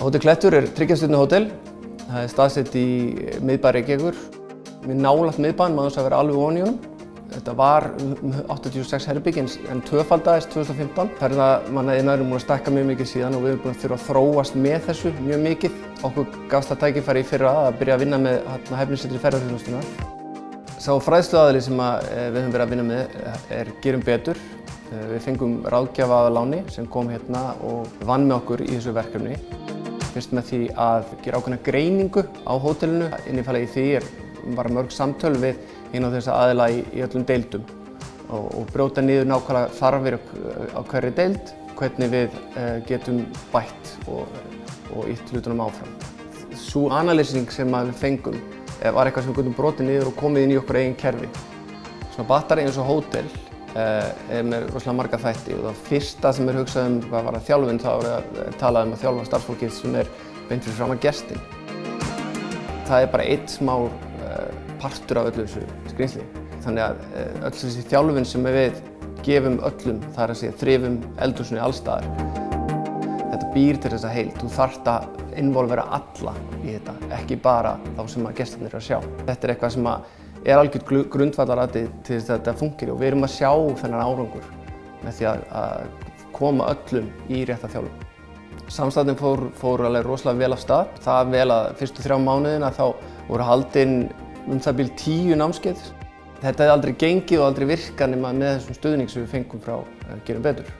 Hótel Klettur er 3 stjörnu hótel. Það er staðsett í miðbæ Reykjavíkur. Við nálægt miðbæn, maður þess að vera alveg ofan í honum. Þetta var 86 herbergi en tvöfaldaðist 2015. Ferðamannaiðnaðurinn er búinn að stækka mjög mikið síðan og við erum búin að þurfa að þróast með þessu mjög mikið. Okkur gafst það tækifæri í fyrra að byrja að vinna með hæfnisetri ferðaþjónustunnar. Sá fræðsluaðili sem við höfum verið að vinna með er Gerum betur. Við fengum ráðgjafa að láni sem kom hérna og vann með okkur í þessu verkefni. Fyrst með því að gera ákveðna greiningu á hótelinu. Innifalið í því var mörg samtöl við inn á þessa aðila í öllum deildum og brjóta niður nákvæmlega þarfir á hverri deild, hvernig við getum bætt og ýtt hlutunum áfram. Sú analýsing sem við fengum var eitthvað sem við getum brotið niður og komið inn í okkar eigin kerfi. Svona batteri eins og hótel er með rosalega marga þætti og það fyrsta sem hugsað hvað var að þjálfun, þá að tala að þjálfa starfsfólkið sem beint fyrir framan gestinn. Það er bara einn smá partur af öllu þessu skrímsli. Þannig að öll þessi þjálfun sem við gefum öllum, það er að segja þrifum, eldhúsinu alls staðar. Þetta býr til þessa heild. Þú þarft að involvera alla í þetta, ekki bara þá sem gestirnir eru að sjá. Þetta er eitthvað sem er algjört grundvallaratriði til þess að þetta fungeri og við erum að sjá þennan árangur með því að koma öllum í rétta þjálfun. Samstarfið fór alveg rosalega vel af stað. Það vel að fyrstu 3 mánuðina þá voru haldin það bil 10 námskeið. Þetta hefði aldrei gengið og aldrei virkað nema með þessum stuðning sem við fengum frá Gerum betur.